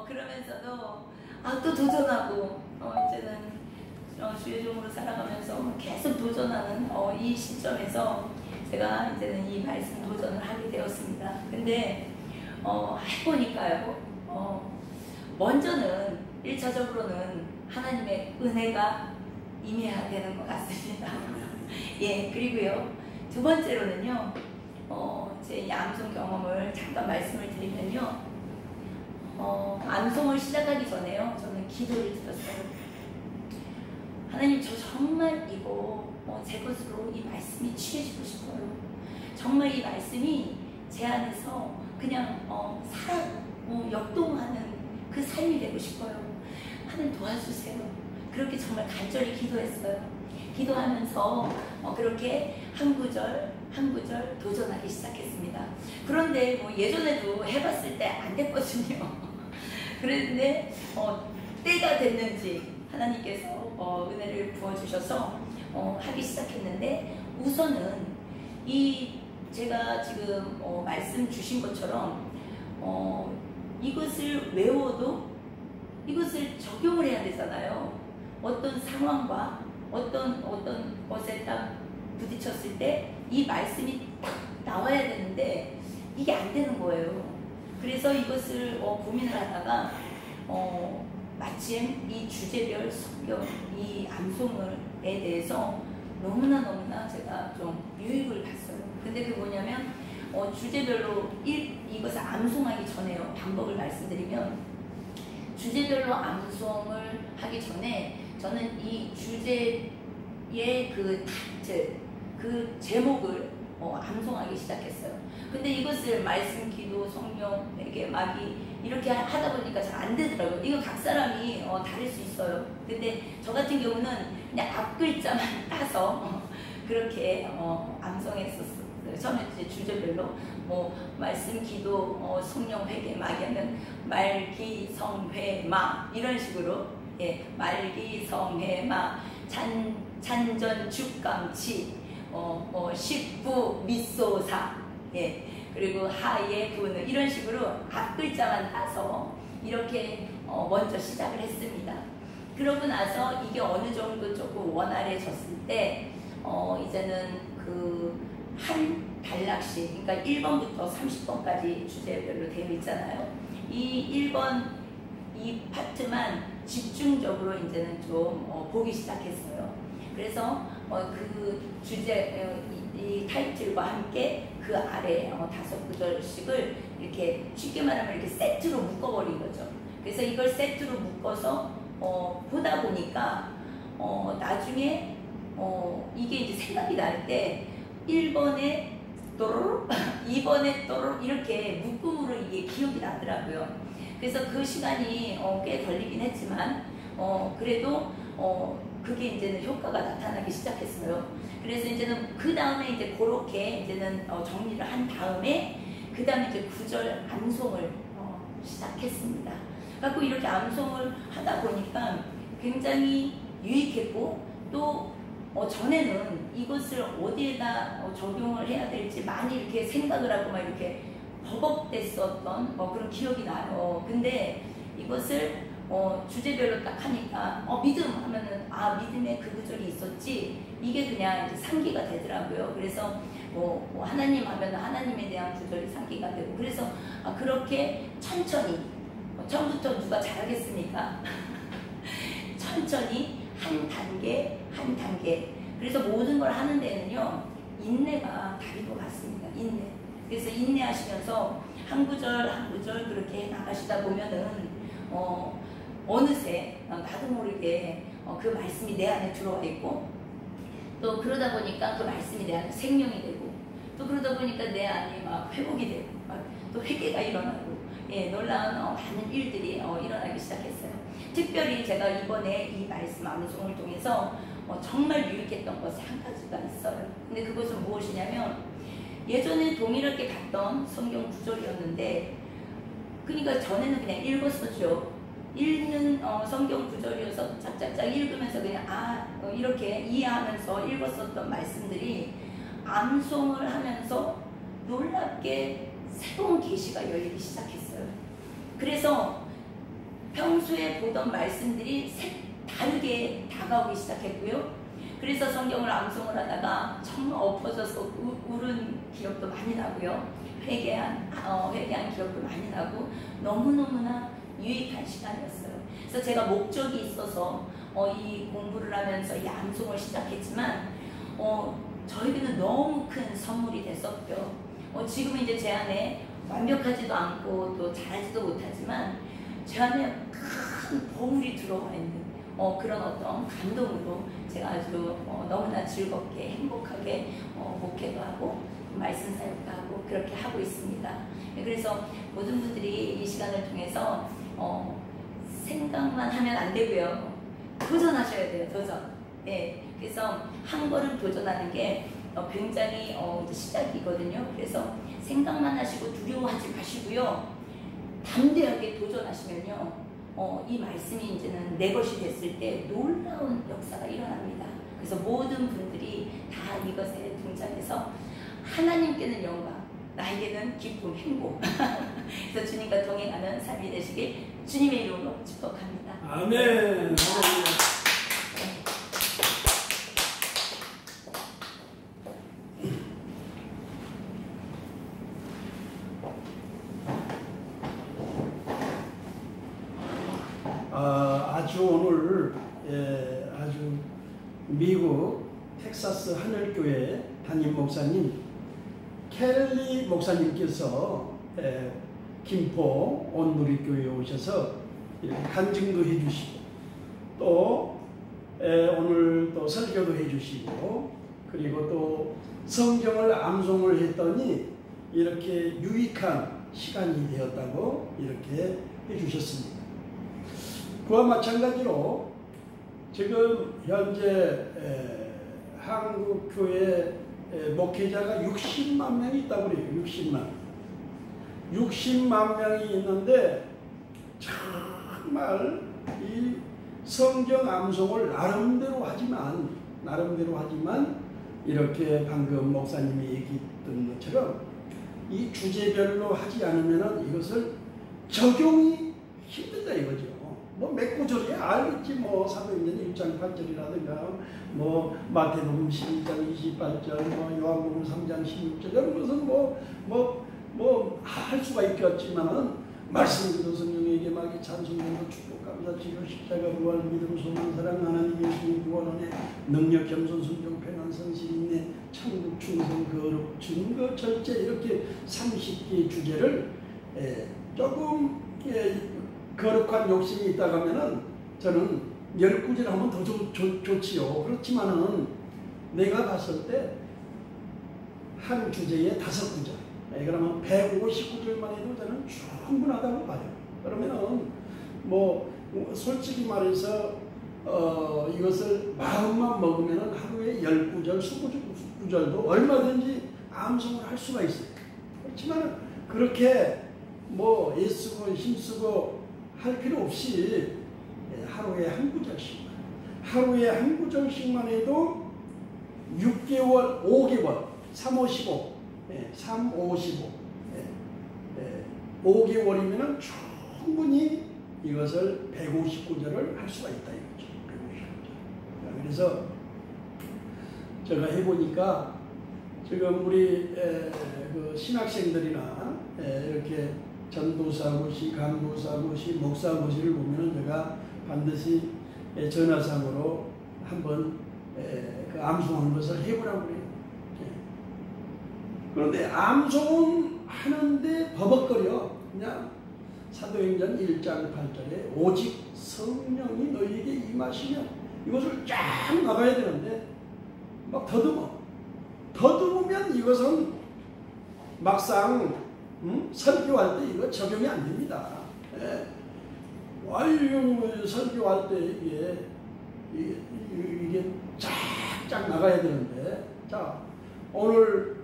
그러면서도 또 도전하고 이제는 주의 종으로 살아가면서 계속 도전하는 이 시점에서 제가 이제는 이 말씀 도전을 하게 되었습니다. 근데 해보니까요, 먼저는 1차적으로는 하나님의 은혜가 임해야 되는 것 같습니다. 예, 그리고요, 두 번째로는요, 제 암송 경험을 잠깐 말씀을 드리면요, 암송을 시작하기 전에요, 저는 기도를 드렸어요. 하나님, 저 정말 이거 제 것으로 이 말씀이 취해지고 싶어요. 정말 이 말씀이 제 안에서 그냥 역동하는 그 삶이 되고 싶어요. 하나님 도와주세요. 그렇게 정말 간절히 기도했어요. 기도하면서 그렇게 한 구절 한 구절 도전하기 시작했습니다. 그런데 예전에도 해봤을 때 안 됐거든요. 그랬는데 때가 됐는지 하나님께서 은혜를 부어주셔서 하기 시작했는데, 우선은 제가 지금 말씀 주신 것처럼 이것을 외워도 이것을 적용을 해야 되잖아요. 어떤 상황과 어떤 것에 딱 부딪혔을 때 이 말씀이 딱 나와야 되는데 이게 안 되는 거예요. 그래서 이것을 고민을 하다가 마침 이 주제별 성경 이 암송에 대해서 너무나 제가 좀 유익을 봤어요. 근데 그게 뭐냐면 주제별로 이것을 암송하기 전에요, 방법을 말씀드리면, 주제별로 암송을 하기 전에 저는 이 주제의 그 타이틀, 그 제목을 암송하기 시작했어요. 근데 이것을 말씀, 기도, 성령, 회개, 마귀 이렇게 하다 보니까 잘 안 되더라고요. 이거 각 사람이 다를 수 있어요. 근데 저 같은 경우는 그냥 앞 글자만 따서 그렇게 암송했었어요. 처음에 이제 주제별로 말씀, 기도, 성령, 회개, 마귀 하면 말기, 성, 회, 마 이런 식으로, 예, 말기, 성, 회, 마, 찬전, 죽감치, 십부, 미소사, 예, 그리고 하예, 부는 이런 식으로 앞 글자만 따서 이렇게 먼저 시작을 했습니다. 그러고 나서 이게 어느 정도 조금 원활해졌을 때 이제는 그 한 단락씩, 그러니까 1번부터 30번까지 주제별로 되어 있잖아요. 이 1번 이 파트만 집중적으로 이제는 좀 보기 시작했어요. 그래서 그 주제 이 타이틀과 함께 그 아래 5구절씩을 이렇게 쉽게 말하면 이렇게 세트로 묶어버린 거죠. 그래서 이걸 세트로 묶어서 보다 보니까 나중에 이게 이제 생각이 날 때 1번에 또르르 2번에 또르르 이렇게 묶음으로 이게 기억이 나더라고요. 그래서 그 시간이 꽤 걸리긴 했지만 그래도 그게 이제는 효과가 나타나기 시작했어요. 그래서 이제는 그 다음에 이제 그렇게 이제는 정리를 한 다음에 그 다음에 이제 구절 암송을 시작했습니다. 그래서 이렇게 암송을 하다 보니까 굉장히 유익했고, 또 전에는 이것을 어디에다 적용을 해야 될지 많이 이렇게 생각을 하고 막 이렇게 버벅댔었던 그런 기억이 나요. 근데 이것을 주제별로 딱 하니까 믿음 하면은 믿음에 그 구절이 있었지, 이게 그냥 이제 상기가 되더라고요. 그래서 하나님 하면 하나님에 대한 구절이 상기가 되고, 그래서 그렇게 천천히, 처음부터 누가 잘하겠습니까? 천천히 한 단계 한 단계. 그래서 모든 걸 하는 데는요 인내가 답인 것 같습니다. 인내. 그래서 인내하시면서 한 구절 한 구절 그렇게 나가시다 보면은 어느새 나도 모르게 그 말씀이 내 안에 들어와 있고, 또 그러다 보니까 그 말씀이 내 안에 생명이 되고, 또 그러다 보니까 내 안에 막 회복이 되고, 또 회개가 일어나고, 예, 놀라운 많은 일들이 일어나기 시작했어요. 특별히 제가 이번에 이 말씀 암송을 통해서 정말 유익했던 것이 한 가지가 있어요. 근데 그것은 무엇이냐면, 예전에 동일하게 봤던 성경 구절이었는데, 그러니까 전에는 그냥 읽었었죠. 읽는 성경 구절이어서 짝짝짝 읽으면서 그냥 이렇게 이해하면서 읽었었던 말씀들이 암송을 하면서 놀랍게 새로운 계시가 열리기 시작했어요. 그래서 평소에 보던 말씀들이 다르게 다가오기 시작했고요. 그래서 성경을 암송을 하다가 정말 엎어져서 울은 기억도 많이 나고요. 회개한 기억도 많이 나고 너무너무나 유익한 시간이었어요. 그래서 제가 목적이 있어서 이 공부를 하면서 이 암송을 시작했지만 저에게는 너무 큰 선물이 됐었고요. 지금은 이제 제 안에 완벽하지도 않고 또 잘하지도 못하지만 제 안에 큰 보물이 들어와 있는 그런 어떤 감동으로 제가 아주 너무나 즐겁게 행복하게 목회도 하고 말씀 사역도 하고 그렇게 하고 있습니다. 그래서 모든 분들이 이 시간을 통해서 생각만 하면 안 되고요. 도전하셔야 돼요. 도전. 네. 그래서 한 걸음 도전하는 게 굉장히 이제 시작이거든요. 그래서 생각만 하시고 두려워하지 마시고요. 담대하게 도전하시면요. 이 말씀이 이제는 내 것이 됐을 때 놀라운 역사가 일어납니다. 그래서 모든 분들이 다 이것에 동참해서 하나님께는 영광, 나에게는 기쁨, 행복. 그래서 주님과 동행하는 삶이 되시길 주님의 이름으로 축복합니다. 아멘. 아주 오늘 아주 미국 텍사스 하늘교회 담임 목사님 켈리 목사님께서 김포 온누리교회에 오셔서 간증도 해주시고 또 오늘 또 설교도 해주시고 그리고 또 성경을 암송을 했더니 이렇게 유익한 시간이 되었다고 이렇게 해주셨습니다. 그와 마찬가지로 지금 현재 한국교회 목회자가 60만 명이 있다고 그래요. 60만 명이 있는데 정말 이 성경 암송을 나름대로 하지만 이렇게 방금 목사님이 얘기했던 것처럼 이 주제별로 하지 않으면 이것을 적용이 힘들다 이거죠. 뭐 몇 구절이야 알겠지. 뭐 사도행전 1장 8절이라든가 뭐 마태복음 12장 28절 뭐 요한복음 3장 16절 이런 것은 뭐 할 수가 있겠지만은 말씀 그대로 성령에게 막이 찬송도 축복 감사 치료 십자가 부활 믿음 소망 사랑 하나님 예수님 구원원의 능력 겸손 순종 평안 성실 인내 천국 충성 거룩 증거 절제 이렇게 30개의 주제를 조금 거룩한 욕심이 있다고 하면은 저는 10구절 하면 더 좋지요. 그렇지만은 내가 봤을 때 한 주제에 5구절. 그러면 159절만 해도 저는 충분하다고 봐요. 그러면은 뭐 솔직히 말해서 이것을 마음만 먹으면은 하루에 10구절, 20구절도 얼마든지 암송을 할 수가 있어요. 그렇지만 그렇게 뭐 애쓰고 힘쓰고 할 필요 없이 하루에 한 구절씩만 해도 6개월, 5개월, 3, 5, 15 5개월이면 충분히 이것을 159절을 할 수가 있다 이거죠. 159절. 그래서 제가 해보니까 지금 우리 그 신학생들이나 이렇게 전도사고시, 강도사고시, 목사고시를 보면은 제가 반드시 전화상으로 한번 그 암송하는 것을 해보라고 그래요. 그런데 암송은 하는데 버벅거려. 그냥 사도행전 1장 8절에 오직 성령이 너희에게 임하시면 이것을 쫙 나가야 되는데 막 더듬으면 이것은 막상 설교할 때 이거 적용이 안 됩니다. 설교할 때 이게 쫙쫙 나가야 되는데 자 오늘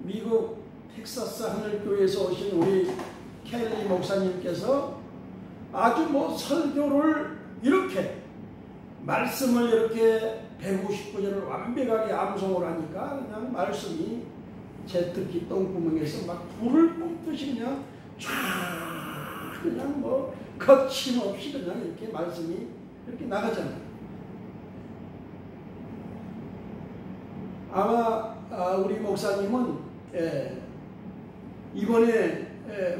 미국 텍사스 하늘교회에서 오신 우리 켈리 목사님께서 아주 뭐 설교를 이렇게 말씀을 이렇게 159절을 완벽하게 암송을 하니까 그냥 말씀이 제 특히 똥구멍에서 막 불을 뿜듯이 그냥 쫙 그냥 뭐 거침없이 그냥 이렇게 말씀이 이렇게 나가잖아요. 아마 우리 목사님은 이번에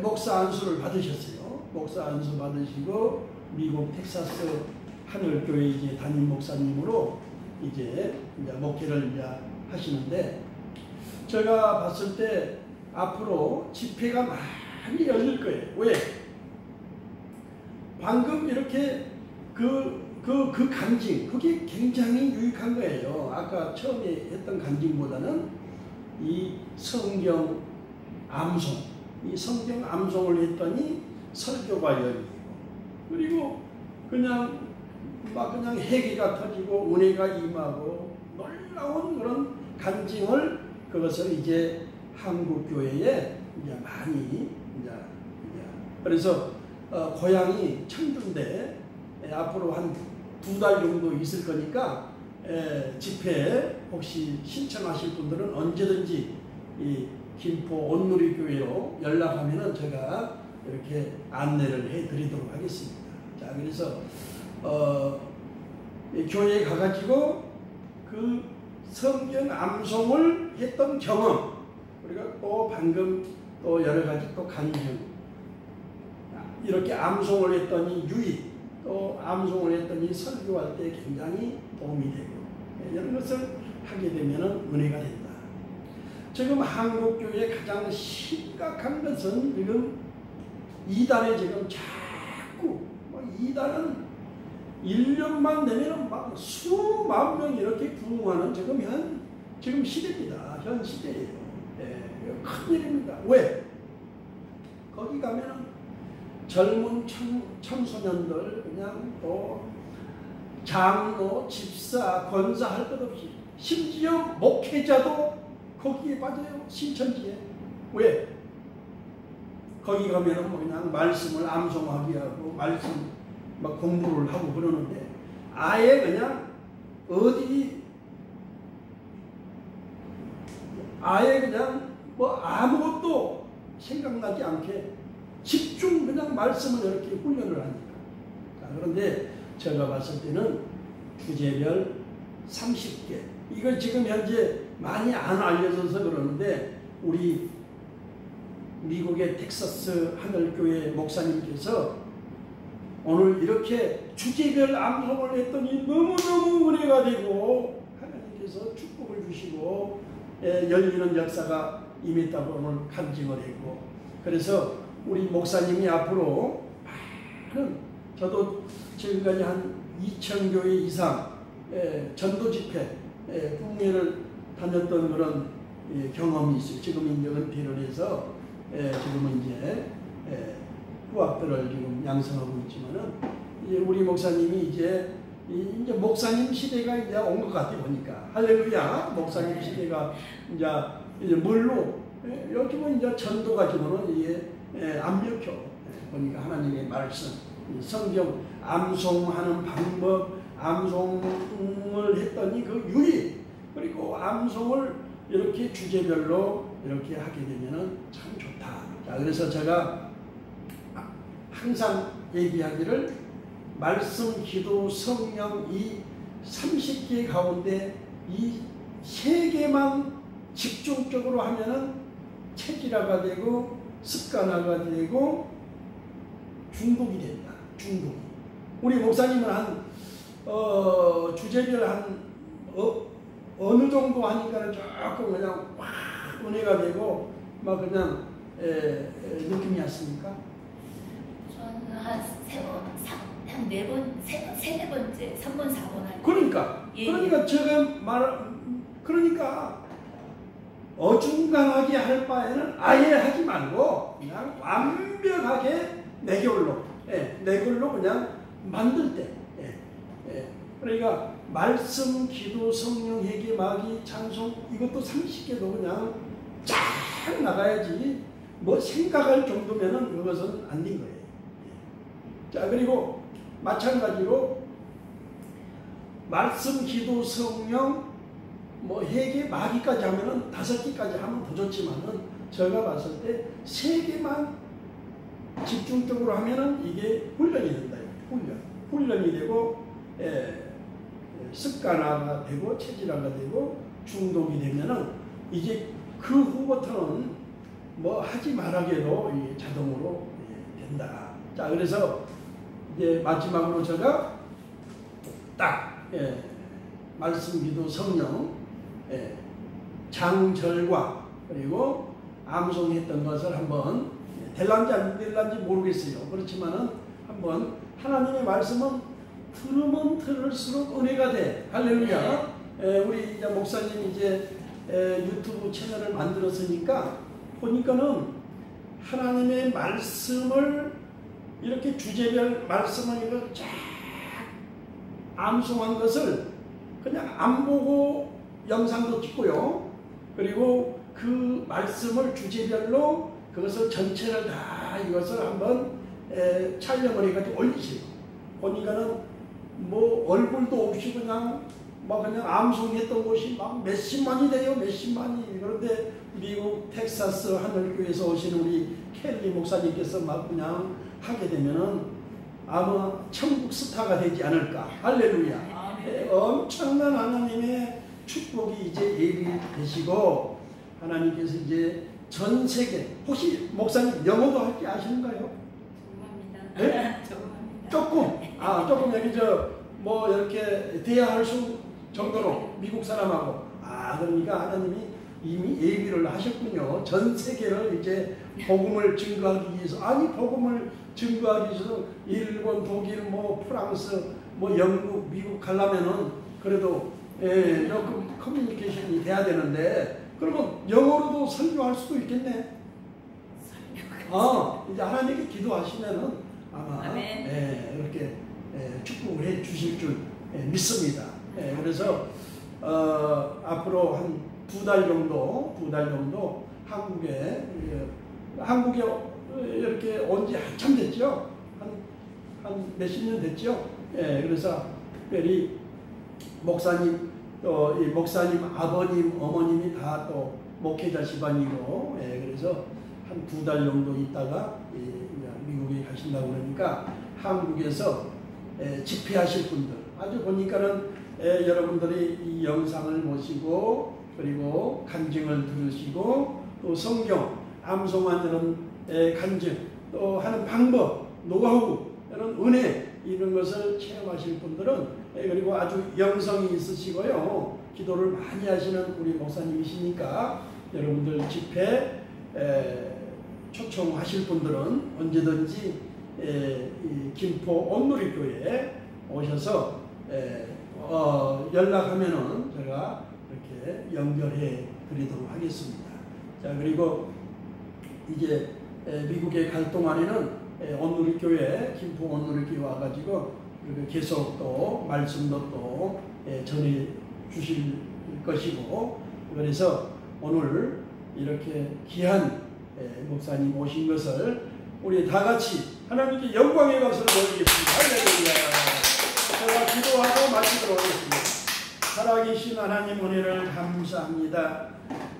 목사 안수를 받으셨어요. 목사 안수 받으시고 미국 텍사스 하늘교회 이제 담임 목사님으로 이제 목회를 이제 하시는데, 제가 봤을 때 앞으로 집회가 많이 열릴 거예요. 왜? 방금 이렇게 그 간증, 그게 굉장히 유익한 거예요. 아까 처음에 했던 간증보다는 이 성경 암송, 이 성경 암송을 했더니 설교가 열리고, 그리고 그냥 회개가 터지고 은혜가 임하고 놀라운 그런 간증을, 그것을 이제 한국 교회에 이제 많이 그래서 고향이 청주인데 앞으로 한 2달 정도 있을 거니까 집회 혹시 신청하실 분들은 언제든지 이 김포 온누리교회로 연락하면은 제가 이렇게 안내를 해드리도록 하겠습니다. 자, 그래서 교회에 가가지고 그 성경 암송을 했던 경험, 우리가 또 방금 또 여러 가지 또 간증, 이렇게 암송을 했더니 유익, 또 암송을 했더니 설교할 때 굉장히 도움이 되고, 이런 것을 하게 되면 은혜가 된다. 지금 한국교회의 가장 심각한 것은 지금 이단에 지금 자꾸 이단은 1년만 되면 막 수만 명 이렇게 부흥하는 지금 시대입니다. 현 시대예요. 큰일입니다. 왜? 거기 가면은 젊은 청소년들 그냥 또 장로, 집사, 권사 할 것 없이, 심지어 목회자도 거기에 빠져요. 신천지에. 왜? 거기 가면은 그냥 말씀을 암송하게 하고 말씀 막 공부를 하고 그러는데, 아예 그냥 아예 그냥 아무것도 생각나지 않게 집중 그냥 말씀을 이렇게 훈련을 하니까. 자, 그런데 제가 봤을 때는 주제별 30개, 이거 지금 현재 많이 안 알려져서 그러는데, 우리 미국의 텍사스 하늘교회 목사님께서 오늘 이렇게 주제별 암송을 했더니 너무너무 은혜가 되고 하나님께서 축복을 주시고 열리는 역사가 임했다고 오늘 간증을 했고, 그래서 우리 목사님이 앞으로 많은, 저도 지금까지 한 2,000교회 이상 전도 집회, 국내를 다녔던 그런 경험이 있어요. 지금 이제 은퇴를 해서 지금은 이제 후학들을 지금 양성하고 있지만은, 이제 우리 목사님이 이제 목사님 시대가 이제 온 것 같아 보니까, 할렐루야, 목사님 시대가 이제 뭘로 요즘은 이제 전도 가지고는 이게 안 먹혀. 보니까 하나님의 말씀, 성경 암송하는 방법, 암송을 했더니 그 유익, 그리고 암송을 이렇게 주제별로 이렇게 하게 되면은 참 좋다. 자, 그래서 제가 항상 얘기하기를, 말씀, 기도, 성령 이 30개 가운데 이 3개만 집중적으로 하면은 체질화가 되고 습관화가 되고 중독이 된다. 중독이. 우리 목사님은 주제별 어느 정도 하니까 조금 그냥 확 은혜가 되고 막 그냥 느낌이 왔습니까? 저는 한 3번, 4번 할 그러니까 그러니까 어중간하게 할 바에는 아예 하지 말고 그냥 완벽하게 내 걸로 그냥 만들 때. 그러니까 말씀, 기도, 성령, 회개, 마귀, 찬송, 이것도 30개도 그냥 쫙 나가야지, 뭐 생각할 정도면은 그것은 안 된 거예요. 자, 그리고 마찬가지로 말씀, 기도, 성령, 회개, 마귀까지 하면은 5개까지 하면 더 좋지만은, 제가 봤을 때 3개만 집중적으로 하면은 이게 훌륭 편견이 되고 습관화가 되고 체질화가 되고 중독이 되면은 이제 그 후부터는 뭐 하지 말아게도 자동으로 된다. 자, 그래서 이제 마지막으로 제가 딱 말씀, 기도, 성령, 장절과 그리고 암송했던 것을 한번 될란지 안 될란지 모르겠어요. 그렇지만은 한번 하나님의 말씀은 들으면 들을수록 은혜가 돼. 할렐루야. 우리 이제 목사님 이제 유튜브 채널을 만들었으니까 보니까는 하나님의 말씀을 이렇게 주제별 말씀을 이거 쫙 암송한 것을 그냥 안 보고 영상도 찍고요. 그리고 그 말씀을 주제별로 그것을 전체를 다 이것을 한번 촬영을 해가지고 올리세요. 보니까는 뭐 얼굴도 없이 그냥 막 그냥 암송했던 것이 막 몇십만이 돼요. 몇십만이. 그런데 미국 텍사스 하늘교회에서 오신 우리 켈리 목사님께서 막 그냥 하게 되면은 아마 천국 스타가 되지 않을까. 할렐루야. 엄청난 하나님의 축복이 이제 예비되시고 하나님께서 이제 전 세계, 혹시 목사님 영어도 할 줄 아시는가요? 조금합니다. 네? 조금합니다. 조금 여기 뭐 이렇게 대화할 수 정도로 미국 사람하고 그러니까 하나님이 이미 예비를 하셨군요. 전 세계를 이제 복음을 증거하기 위해서 복음을 증거하기 위해서 일본, 독일, 뭐 프랑스, 뭐 영국, 미국 가려면은 그래도 커뮤니케이션이 돼야 되는데 그러면 영어로도 설교할 수도 있겠네. 이제 하나님께 기도하시면은 아마 이렇게 축복을 해 주실 줄 믿습니다. 그래서 앞으로 한 두 달 정도 한국에 이렇게 온 지 한참 됐죠. 한 몇십 년 됐죠. 그래서 특별히 목사님 이 목사님 아버님 어머님이 다 또 목회자 집안이고 그래서 한 두 달 정도 있다가 미국에 가신다고 그러니까 한국에서 집회하실 분들 아주 보니까는 여러분들이 이 영상을 보시고 그리고 간증을 들으시고 또 성경 암송한 이런 간증 또 하는 방법 노하우 이런 은혜 이런 것을 체험하실 분들은 그리고 아주 영성이 있으시고요 기도를 많이 하시는 우리 목사님이시니까 여러분들 집회 초청하실 분들은 언제든지 이 김포 온누리교회에 오셔서 연락하면은 제가 이렇게 연결해 드리도록 하겠습니다. 자, 그리고 이제 미국에 갈 동안에는 온누리교회, 김포 온누리교회 와가지고 계속 또 말씀도 또 전해 주실 것이고 그래서 오늘 이렇게 귀한 목사님 오신 것을 우리 다 같이 하나님께 영광의 박수를 보내겠습니다. 할렐루야. 제가 기도하고 마치도록 하겠습니다. 살아계신 하나님 은혜를 감사합니다.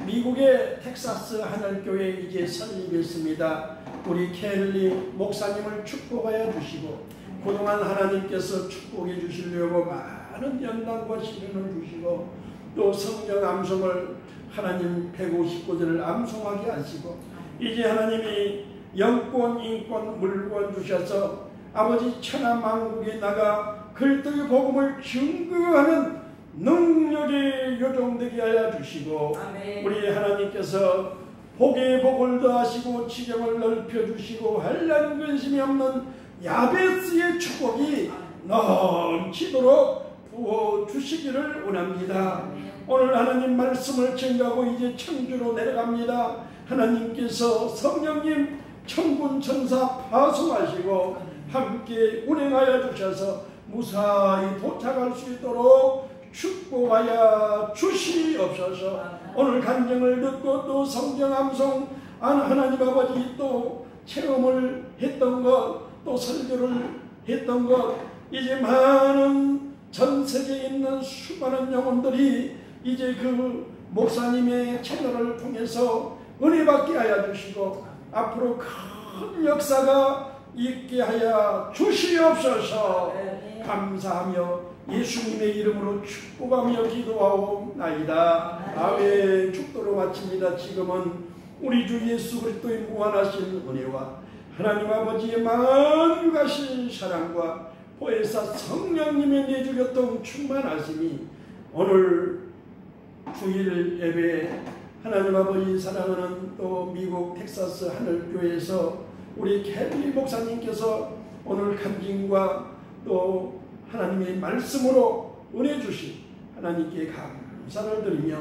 미국의 텍사스 하늘교회 이제 설립했습니다. 우리 켈리 목사님을 축복하여 주시고 그동안 하나님께서 축복해 주시려고 많은 연단과 시련을 주시고 또 성경 암송을 하나님 159절을 암송하게 하시고 이제 하나님이 영권, 인권, 물권 주셔서 아버지 천하만국에 나가 글뜻의 복음을 증거하는 능력이 요동되게 하여 주시고 아멘. 우리 하나님께서 복에 복을 더하시고 지경을 넓혀주시고 한란 근심이 없는 야베스의 축복이 넘치도록 부어주시기를 원합니다. 오늘 하나님 말씀을 증거하고 이제 청주로 내려갑니다. 하나님께서 성령님 천군 천사 파송하시고 함께 운행하여 주셔서 무사히 도착할 수 있도록 축복하여 주시옵소서. 오늘 간증을 듣고 또 성경 암송 하나님 아버지 또 체험을 했던 것 또 설교를 했던 것 이제 많은 전 세계에 있는 수많은 영혼들이 이제 그 목사님의 채널을 통해서 은혜 받게 하여 주시고 앞으로 큰 역사가 있게 하여 주시옵소서. 네. 감사하며 예수님의 이름으로 축복하며 기도하옵나이다. 아멘. 축도로 마칩니다. 지금은 우리 주 예수 그리스도의 무한하신 은혜와 하나님 아버지의 만유하신 사랑과 보혜사 성령님의 내주교통 충만하심이 오늘 주일 예배 하나님 아버지 사랑하는 또 미국 텍사스 하늘교회에서 우리 캐리 목사님께서 오늘 간증과 또 하나님의 말씀으로 은혜 주신 하나님께 감사를 드리며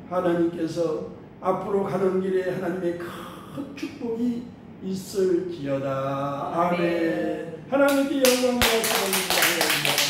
하나님께서 앞으로 가는 길에 하나님의 큰 축복이 있을지어다. 아멘. 하나님께 영광과 감사를 드립니다.